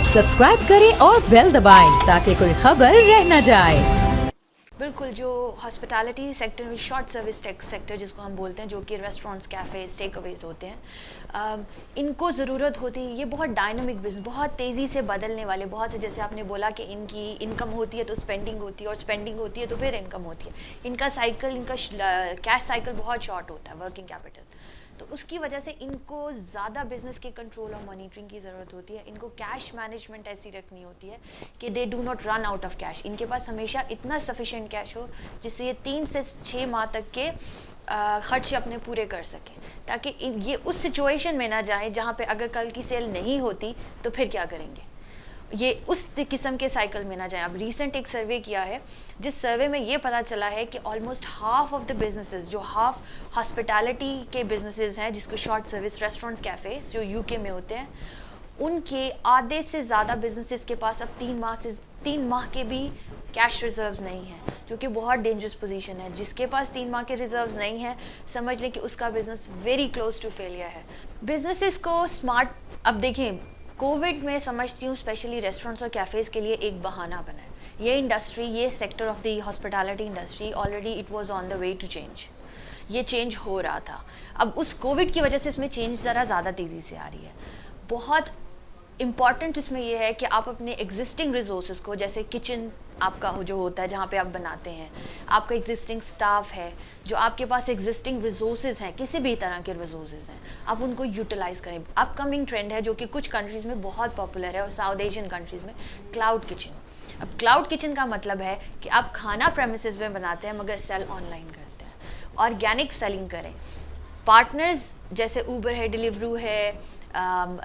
Subscribe करें और bell दबाएं ताकि कोई खबर रह न जाए। बिल्कुल, जो हॉस्पिटैलिटी सेक्टर में शॉर्ट सर्विस सेक्टर जिसको हम बोलते हैं, जो कि रेस्टोरेंट्स, कैफ़ेज़, टेक अवेज़ होते हैं, इनको ज़रूरत होती है। ये बहुत डायनामिक बिजनेस, बहुत तेज़ी से बदलने वाले, बहुत से, जैसे आपने बोला कि इनकी इनकम होती है तो स्पेंडिंग होती है, और स्पेंडिंग होती है तो फिर इनकम होती है। इनका साइकिल, इनका कैश साइकिल बहुत शॉर्ट होता है, वर्किंग कैपिटल। तो उसकी वजह से इनको ज़्यादा बिज़नेस के कंट्रोल और मॉनिटरिंग की ज़रूरत होती है। इनको कैश मैनेजमेंट ऐसी रखनी होती है कि they do not run out of cash. इनके पास हमेशा इतना सफिशिएंट कैश हो जिससे ये 3 से 6 माह तक के ख़र्चे अपने पूरे कर सकें, ताकि ये उस सिचुएशन में ना जाए जहाँ पे अगर कल की सेल नहीं होती तो फिर क्या करेंगे, ये उस किस्म के साइकिल में ना जाए। अब रिसेंट एक सर्वे किया है, जिस सर्वे में ये पता चला है कि almost half of the businesses, जो हाफ हॉस्पिटैलिटी के बिजनेसेस हैं, जिसको शॉर्ट सर्विस रेस्टोरेंट्स, कैफ़े जो यूके में होते हैं, उनके आधे से ज़्यादा बिजनेसेस के पास अब 3 माह के भी कैश रिजर्व्स नहीं हैं, जो कि बहुत डेंजरस पोजीशन है। जिसके पास 3 माह के रिजर्व्स नहीं हैं, समझ लें कि उसका business very close to failure है। बिजनेसेस को स्मार्ट, अब देखें, कोविड में समझती हूँ स्पेशली रेस्टोरेंट्स और कैफ़ेज़ के लिए एक बहाना बना है। ये इंडस्ट्री, ये sector of the hospitality industry already it was on the way to change. ये चेंज हो रहा था, अब उस कोविड की वजह से इसमें चेंज ज़रा ज़्यादा तेज़ी से आ रही है। बहुत इम्पॉर्टेंट इसमें यह है कि आप अपने एग्जिस्टिंग रिसोर्सेज को, जैसे किचन आपका जो होता है जहाँ पे आप बनाते हैं, आपका एग्जिस्टिंग स्टाफ है, जो आपके पास एग्जिस्टिंग रिसोर्सेज हैं, किसी भी तरह के रिसोर्सेज हैं, आप उनको यूटिलाइज़ करें। अपकमिंग ट्रेंड है जो कि कुछ कंट्रीज़ में बहुत पॉपुलर है, और साउथ एशियन कंट्रीज़ में, क्लाउड किचन। अब क्लाउड किचन का मतलब है कि आप खाना प्रेमिसेस में बनाते हैं मगर सेल ऑनलाइन करते हैं, ऑर्गेनिक सेलिंग करें। पार्टनर्स जैसे ऊबर है, डिलीवरू है,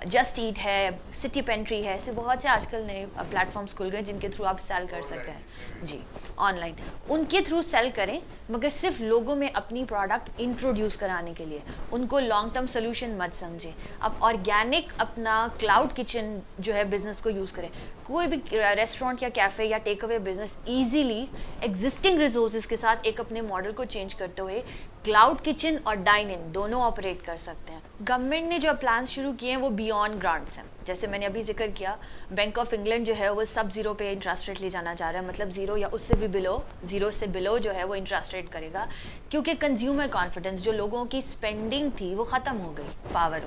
जस्ट ईट है, सिटी पेंट्री है, ऐसे बहुत से आजकल नए प्लेटफॉर्म्स खुल गए जिनके थ्रू आप सेल कर सकते हैं जी ऑनलाइन। उनके थ्रू सेल करें, मगर सिर्फ लोगों में अपनी प्रोडक्ट इंट्रोड्यूस कराने के लिए, उनको लॉन्ग टर्म सोल्यूशन मत समझें। अब ऑर्गेनिक अपना क्लाउड किचन जो है बिज़नेस को यूज़ करें। कोई भी रेस्टोरेंट या कैफ़े या take away business easily existing resources के साथ एक अपने मॉडल को चेंज करते हुए क्लाउड किचन और डाइन इन दोनों ऑपरेट कर सकते हैं। गवर्नमेंट ने जो प्लान शुरू किए हैं वो बियॉन्ड ग्रांट्स हैं। जैसे मैंने अभी जिक्र किया, बैंक ऑफ इंग्लैंड जो है वो सब ज़ीरो पे इंटरेस्ट रेट ले जाना चाह रहा है, मतलब ज़ीरो या उससे भी बिलो, ज़ीरो से बिलो जो है वो इंटरेस्ट रेट करेगा, क्योंकि कंज्यूमर कॉन्फिडेंस, जो लोगों की स्पेंडिंग थी वो ख़त्म हो गई, पावर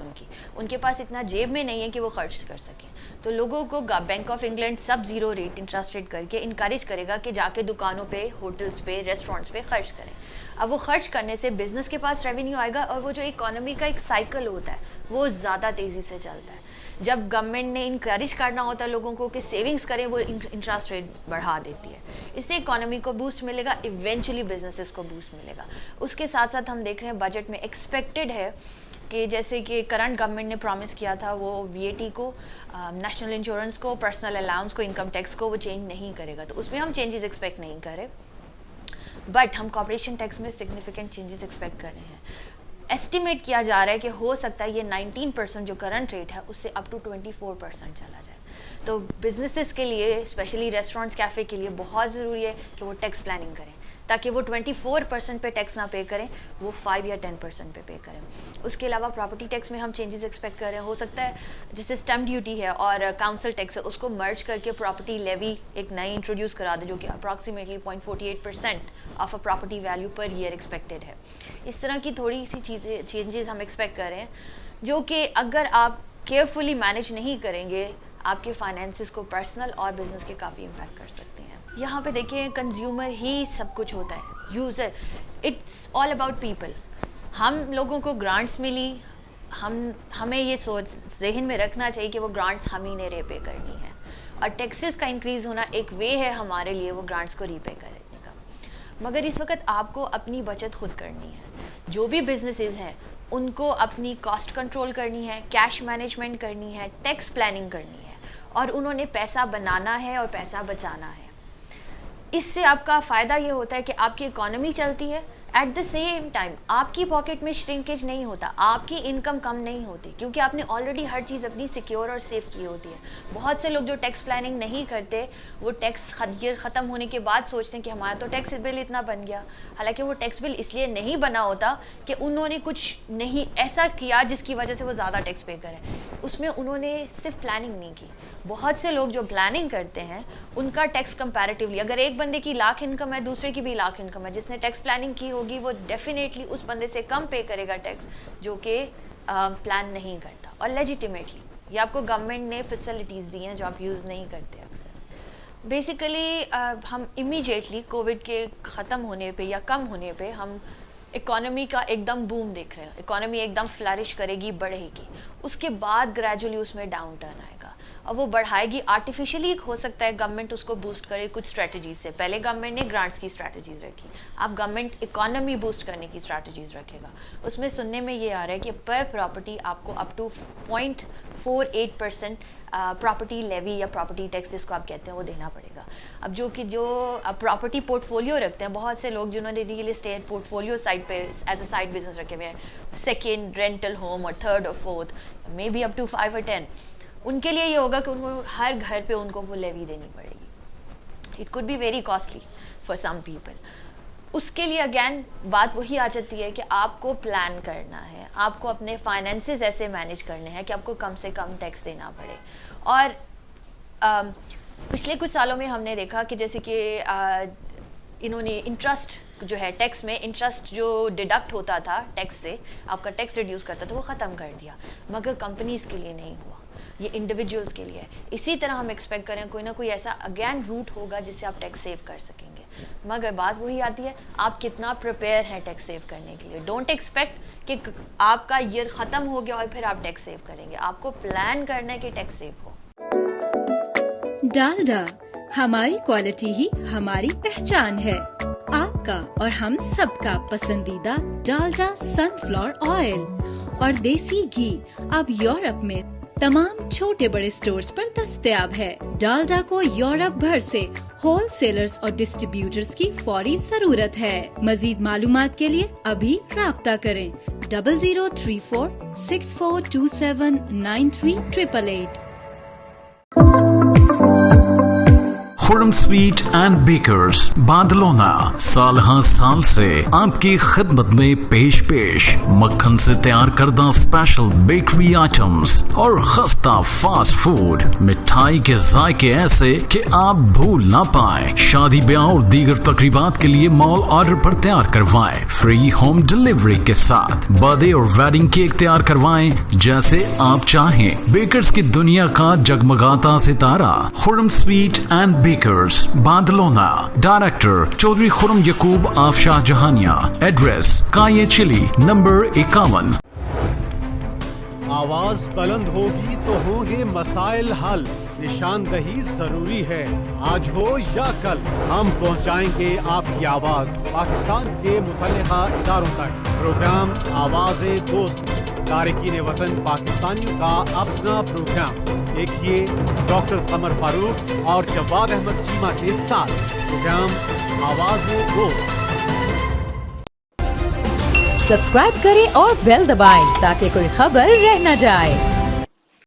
उनके पास इतना जेब में नहीं है कि वो खर्च कर सकें। तो लोगों को बैंक ऑफ इंग्लैंड सब ज़ीरो रेट इंटरेस्ट रेट करके इनकरेज करेगा कि जाके दुकानों पे, होटल्स पे, रेस्टोरेंट्स पे खर्च करें। अब वो खर्च करने से बिज़नेस के पास रेवेन्यू आएगा, और वो जो इकोनॉमी का एक साइकिल होता है वो ज़्यादा तेज़ी से चलता है। जब गवर्नमेंट ने इनकरेज करना होता है लोगों को कि सेविंग्स करें, वो इंटरेस्ट रेट बढ़ा देती है। इससे इकोनॉमी को बूस्ट मिलेगा, इवेंचुअली बिजनेसेस को बूस्ट मिलेगा। उसके साथ साथ हम देख रहे हैं बजट में एक्सपेक्टेड है कि जैसे कि करंट गवर्नमेंट ने प्रॉमिस किया था, वो VAT को, नेशनल इंश्योरेंस को, पर्सनल अलाउंस को, इनकम टैक्स को वो चेंज नहीं करेगा, तो उसमें हम चेंजेस एक्सपेक्ट नहीं करें। बट हम कॉर्पोरेशन टैक्स में सिग्निफिकेंट चेंजेस एक्सपेक्ट कर रहे हैं। एस्टिमेट किया जा रहा है कि हो सकता है ये 19% जो करंट रेट है उससे अप टू 24% चला जाए। तो बिजनेसेस के लिए, स्पेशली रेस्टोरेंट्स, कैफ़े के लिए बहुत ज़रूरी है कि वो टैक्स प्लानिंग करें, ताकि वो 24% पे टैक्स ना पे करें, वो 5 या 10% पे करें। उसके अलावा प्रॉपर्टी टैक्स में हम चेंजेस एक्सपेक्ट कर रहे हैं। हो सकता है जैसे स्टैम्प ड्यूटी है और काउंसिल टैक्स है, उसको मर्ज करके प्रॉपर्टी लेवी एक नई इंट्रोड्यूस करा दे, जो कि approximately 0.48% of a property value per year expected है। इस तरह की थोड़ी सी चेंजेस हम एक्सपेक्ट कर रहे हैं, जो कि अगर आप केयरफुली मैनेज नहीं करेंगे, आपके फाइनेंसिस को, पर्सनल और बिजनेस के काफ़ी इम्पैक्ट कर सकते हैं। यहाँ पे देखिए, कंज्यूमर ही सब कुछ होता है, user, it's all about people. हम लोगों को ग्रांट्स मिली, हमें ये सोच जहन में रखना चाहिए कि वो ग्रांट्स हम ही ने रीपे करनी है, और टैक्सेस का इंक्रीज़ होना एक वे है हमारे लिए वो ग्रांट्स को रीपे करने का। मगर इस वक्त आपको अपनी बचत खुद करनी है। जो भी बिजनेसेस हैं उनको अपनी कॉस्ट कंट्रोल करनी है, कैश मैनेजमेंट करनी है, टैक्स प्लानिंग करनी है, और उन्होंने पैसा बनाना है और पैसा बचाना है। इससे आपका फ़ायदा ये होता है कि आपकी इकोनॉमी चलती है, ایٹ دا سیم ٹائم آپ کی پاکٹ میں شرنکیج نہیں ہوتا, آپ کی انکم کم نہیں ہوتی, کیونکہ آپ نے آلریڈی ہر چیز اپنی سیکیور اور سیف کی ہوتی ہے. بہت سے لوگ جو ٹیکس پلاننگ نہیں کرتے وہ ٹیکس ایئر ختم ہونے کے بعد سوچتے ہیں کہ ہمارا تو ٹیکس بل اتنا بن گیا, حالانکہ وہ ٹیکس بل اس لیے نہیں بنا ہوتا کہ انہوں نے کچھ نہیں ایسا کیا جس کی وجہ سے وہ زیادہ ٹیکس پے کریں, اس میں انہوں نے صرف پلاننگ نہیں کی. بہت سے لوگ جو پلاننگ کرتے ہیں ان کا ٹیکس کمپیریٹیولی, اگر ایک بندے کی لاکھ انکم ہے دوسرے کی بھی لاکھ انکم ہے, جس نے ٹیکس پلاننگ کی ہوگی وہ ڈیفینیٹلی اس بندے سے کم پے کرے گا ٹیکس جو کہ پلان نہیں کرتا. اور لیجیٹیمیٹلی یہ آپ کو گورنمنٹ نے فیسلٹیز دی ہیں جو آپ یوز نہیں کرتے اکثر. بیسیکلی ہم امیجیٹلی کووڈ کے ختم ہونے پہ یا کم ہونے پہ ہم اکانومی کا ایک دم بوم دیکھ رہے ہیں, اکانومی ایک دم فلرش کرے گی, بڑھے گی, اس کے بعد گریجولی اس میں ڈاؤن ٹرن آئے گا اور وہ بڑھائے گی. آرٹیفیشلی ہو سکتا ہے گورنمنٹ اس کو بوسٹ کرے کچھ اسٹریٹجیز سے, پہلے گورنمنٹ نے گرانٹس کی اسٹریٹجیز رکھی, اب گورنمنٹ اکانومی بوسٹ کرنے کی اسٹریٹجیز رکھے گا. اس میں سننے میں یہ آ رہا ہے کہ پر پراپرٹی آپ کو اپ ٹو 0.48% پراپرٹی لیوی یا پراپرٹی ٹیکس جس کو آپ کہتے ہیں وہ دینا پڑے گا. اب جو کہ جو پراپرٹی پورٹ فولیو رکھتے ہیں, بہت سے لوگ جنہوں نے real estate portfolio side پہ ایز اے سائڈ بزنس رکھے ہوئے ہیں, سیکنڈ رینٹل ہوم اور تھرڈ اور fourth, maybe up to 5 اور 10, ان کے لیے یہ ہوگا کہ ان کو ہر گھر پہ ان کو وہ لیوی دینی پڑے گی. It could be very costly for some people. اس کے لیے اگین بات وہی آ جاتی ہے کہ آپ کو پلان کرنا ہے, آپ کو اپنے فائنینسز ایسے مینیج کرنے ہیں کہ آپ کو کم سے کم ٹیکس دینا پڑے. اور پچھلے کچھ سالوں میں ہم نے دیکھا کہ جیسے کہ انہوں نے انٹرسٹ جو ہے ٹیکس میں انٹرسٹ جو ڈیڈکٹ ہوتا تھا ٹیکس سے, آپ کا ٹیکس ریڈیوس کرتا تھا, وہ ختم کر دیا, مگر کمپنیز کے لیے نہیں ہوا, یہ انڈیویجولس کے لیے ہے. اسی طرح ہم ایکسپیکٹ کریں کوئی نہ کوئی ایسا اگین روٹ ہوگا جس سے آپ ٹیکس سیو کر سکیں گے, مگر بات وہی آتی ہے آپ کتنا پریپیئر ہیں ٹیکس سیو کرنے کے لیے. ڈونٹ ایکسپیکٹ کہ آپ کا ایئر ختم ہو گیا اور پھر آپ ٹیکس سیو کریں گے, آپ کو پلان کرنا ہے کہ ٹیکس سیو ہو. ڈالڈا, ہماری کوالٹی ہی ہماری پہچان ہے. آپ کا اور ہم سب کا پسندیدہ ڈالڈا سن فلاور آئل اور دیسی گھی اب یورپ میں تمام چھوٹے بڑے سٹورز پر دستیاب ہے. ڈالڈا کو یورپ بھر سے ہول سیلرز اور ڈسٹریبیوٹرز کی فوری ضرورت ہے. مزید معلومات کے لیے ابھی رابطہ کریں 0034 6427 9388. خرم سویٹ اینڈ بیکرز بادلونا سال ہر سال سے آپ کی خدمت میں پیش مکھن سے تیار کردہ اسپیشل بیکری آئٹمز اور خستہ فاسٹ فوڈ, مٹھائی کے ذائقے ایسے کہ آپ بھول نہ پائیں. شادی بیاہ اور دیگر تقریبات کے لیے مال آرڈر پر تیار کروائیں, فری ہوم ڈلیوری کے ساتھ. برتھ ڈے اور ویڈنگ کیک تیار کروائیں جیسے آپ چاہیں. بیکرز کی دنیا کا جگمگاتا ستارہ خرم سویٹ اینڈ بیکرز بادلونا. ڈائریکٹر چودھری خرم یعقوب آفشاہ جہانیہ. ایڈریس کائے چلی نمبر 51. آواز بلند ہوگی تو ہوں گے مسائل حل. نشاندہی ضروری ہے, آج ہو یا کل ہم پہنچائیں گے آپ کی آواز پاکستان کے متعلقہ اداروں تک. پروگرام آواز دوست, تارکین وطن پاکستانیوں کا اپنا پروگرام. دیکھیے ڈاکٹر قمر فاروق اور جواد احمد چیمہ کے ساتھ پروگرام آواز دوست. سبسکرائب کریں اور بیل دبائیں تاکہ کوئی خبر رہ نہ جائے.